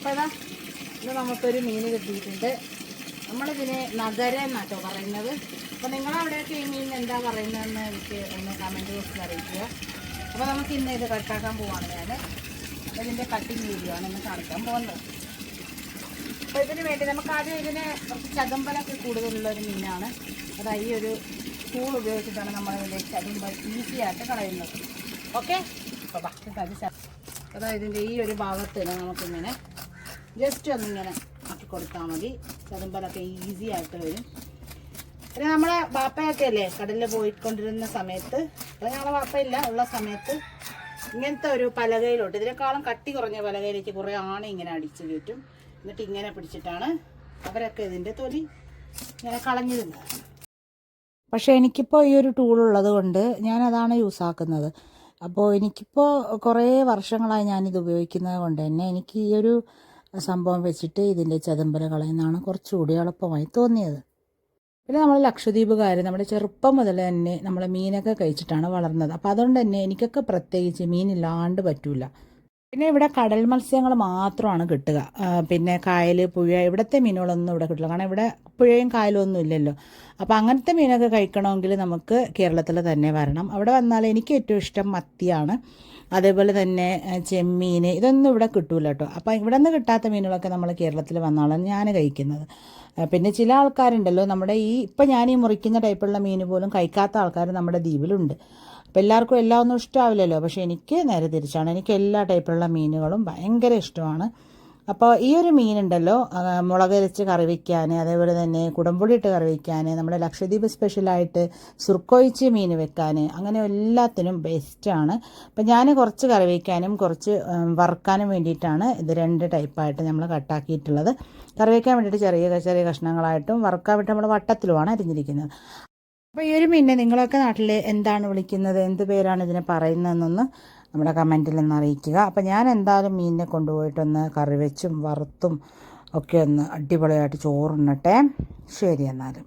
അപ്പോൾ ഇതാ ഇത് നമുക്കൊരു മീൻ കിട്ടിയിട്ടുണ്ട്. നമ്മളിതിന് നഗര എന്നാട്ടോ പറയുന്നത്. അപ്പോൾ നിങ്ങളവിടെയൊക്കെ ഈ മീൻ എന്താ പറയുന്നതെന്ന് എനിക്ക് ഒന്ന് കമൻറ്റ് ബോക്സിൽ അറിയിക്കുക. അപ്പോൾ നമുക്ക് ഇന്ന് ഇത് കട്ടാക്കാൻ പോവാണ്. ഞാൻ ഇതിൻ്റെ കട്ടിങ് വീഡിയോ ആണ് ഇന്ന് കാണിക്കാൻ പോകുന്നത്. അപ്പോൾ ഇതിന് വേണ്ടി നമുക്ക് ആദ്യം ഇതിന് കുറച്ച് ചതുമ്പലൊക്കെ കൂടുതലുള്ളൊരു മീനാണ്. അതായത് ഈ ഒരു ടൂൾ ഉപയോഗിച്ചിട്ടാണ് നമ്മളിതിൻ്റെ ചതുമ്പൽ ഈസി ആയിട്ട് കളയുന്നത്. ഓക്കെ, അപ്പോൾ അതായത് ഇതിൻ്റെ ഈ ഒരു ഭാഗത്ത് നമുക്കിങ്ങനെ ജസ്റ്റ് ഒന്നിങ്ങനെ ആക്കി കൊടുത്താൽ മതി. ചതുമ്പലൊക്കെ ഈസി ആയിട്ട് വരും. പിന്നെ നമ്മളെ വാപ്പയൊക്കെ അല്ലേ കടലിൽ പോയിക്കൊണ്ടിരുന്ന സമയത്ത്, അപ്പോൾ ഞങ്ങളെ വാപ്പയില്ല ഉള്ള സമയത്ത് ഇങ്ങനത്തെ ഒരു പലകയിലോട്ട്, ഇതിനേക്കാളും കട്ടി കുറഞ്ഞ പലകയിലേക്ക് കുറേ ആണി ഇങ്ങനെ അടിച്ച് കയറ്റും. എന്നിട്ട് ഇങ്ങനെ പിടിച്ചിട്ടാണ് അവരൊക്കെ ഇതിൻ്റെ തൊലി ഇങ്ങനെ കളഞ്ഞിരുന്നത്. പക്ഷേ എനിക്കിപ്പോൾ ഈ ഒരു ടൂൾ ഉള്ളത് കൊണ്ട് ഞാനതാണ് യൂസ് ആക്കുന്നത്. അപ്പോൾ എനിക്കിപ്പോൾ കുറേ വർഷങ്ങളായി ഞാനിത് ഉപയോഗിക്കുന്നത് കൊണ്ട് തന്നെ എനിക്ക് ഈ ഒരു സംഭവം വെച്ചിട്ട് ഇതിൻ്റെ ചതുമ്പല കളയുന്നതാണ് കുറച്ചുകൂടി എളുപ്പമായി തോന്നിയത്. പിന്നെ നമ്മൾ ലക്ഷദ്വീപുകാർ നമ്മുടെ ചെറുപ്പം മുതൽ തന്നെ നമ്മൾ മീനൊക്കെ കഴിച്ചിട്ടാണ് വളർന്നത്. അപ്പോൾ അതുകൊണ്ട് തന്നെ എനിക്കൊക്കെ പ്രത്യേകിച്ച് മീനില്ലാണ്ട് പറ്റില്ല. പിന്നെ ഇവിടെ കടൽ മത്സ്യങ്ങൾ മാത്രമാണ് കിട്ടുക. പിന്നെ കായൽ, പുഴ, ഇവിടുത്തെ മീനുകളൊന്നും ഇവിടെ കിട്ടില്ല. കാരണം ഇവിടെ പുഴയും കായലും ഒന്നും ഇല്ലല്ലോ. അപ്പോൾ അങ്ങനത്തെ മീനൊക്കെ കഴിക്കണമെങ്കിൽ നമുക്ക് കേരളത്തിൽ തന്നെ വരണം. അവിടെ വന്നാൽ എനിക്ക് ഏറ്റവും ഇഷ്ടം മത്തിയാണ്. അതേപോലെ തന്നെ ചെമ്മീൻ, ഇതൊന്നും ഇവിടെ കിട്ടൂല കേട്ടോ. അപ്പോൾ ഇവിടെ നിന്ന് കിട്ടാത്ത മീനുകളൊക്കെ നമ്മൾ കേരളത്തിൽ വന്നാലാണ് ഞാൻ കഴിക്കുന്നത്. പിന്നെ ചില ആൾക്കാരുണ്ടല്ലോ നമ്മുടെ ഇപ്പം ഞാൻ ഈ മുറിക്കുന്ന ടൈപ്പുള്ള മീൻ പോലും കഴിക്കാത്ത ആൾക്കാർ നമ്മുടെ ദ്വീപിലുണ്ട്. അപ്പോൾ എല്ലാവർക്കും എല്ലാം ഒന്നും ഇഷ്ടമാവില്ലല്ലോ. പക്ഷേ എനിക്ക് നേരെ തിരിച്ചാണ്. എനിക്ക് എല്ലാ ടൈപ്പിലുള്ള മീനുകളും ഭയങ്കര ഇഷ്ടമാണ്. അപ്പോൾ ഈ ഒരു മീനുണ്ടല്ലോ മുളകരച്ച് കറി വയ്ക്കാൻ, അതേപോലെ തന്നെ കുടംപുളി ഇട്ട് കറി വയ്ക്കാൻ, നമ്മുടെ ലക്ഷദ്വീപ് സ്പെഷ്യലായിട്ട് സുർക്കൊഴിച്ച് മീൻ വെക്കാൻ, അങ്ങനെ എല്ലാത്തിനും ബെസ്റ്റാണ്. അപ്പം ഞാൻ കുറച്ച് കറി വയ്ക്കാനും കുറച്ച് വറുക്കാനും വേണ്ടിയിട്ടാണ് ഇത് രണ്ട് ടൈപ്പായിട്ട് നമ്മൾ കട്ടാക്കിയിട്ടുള്ളത്. കറി വയ്ക്കാൻ വേണ്ടിയിട്ട് ചെറിയ ചെറിയ കഷ്ണങ്ങളായിട്ടും വറുക്കാൻ വേണ്ടി നമ്മൾ വട്ടത്തിലുമാണ് അരിഞ്ഞിരിക്കുന്നത്. അപ്പോൾ ഈ ഒരു മീനിനെ നിങ്ങളൊക്കെ നാട്ടിൽ എന്താണ് വിളിക്കുന്നത്, എന്ത് പേരാണ് ഇതിനെ പറയുന്നതെന്നൊന്ന് നമ്മുടെ കമൻറ്റിൽ ഒന്ന് അറിയിക്കുക. അപ്പോൾ ഞാൻ എന്തായാലും മീനിനെ കൊണ്ടുപോയിട്ടൊന്ന് കറി വെച്ചും വറുത്തും ഒക്കെ ഒന്ന് അടിപൊളിയായിട്ട് ചോറുണ്ണട്ടെ. ശരി എന്നാലും.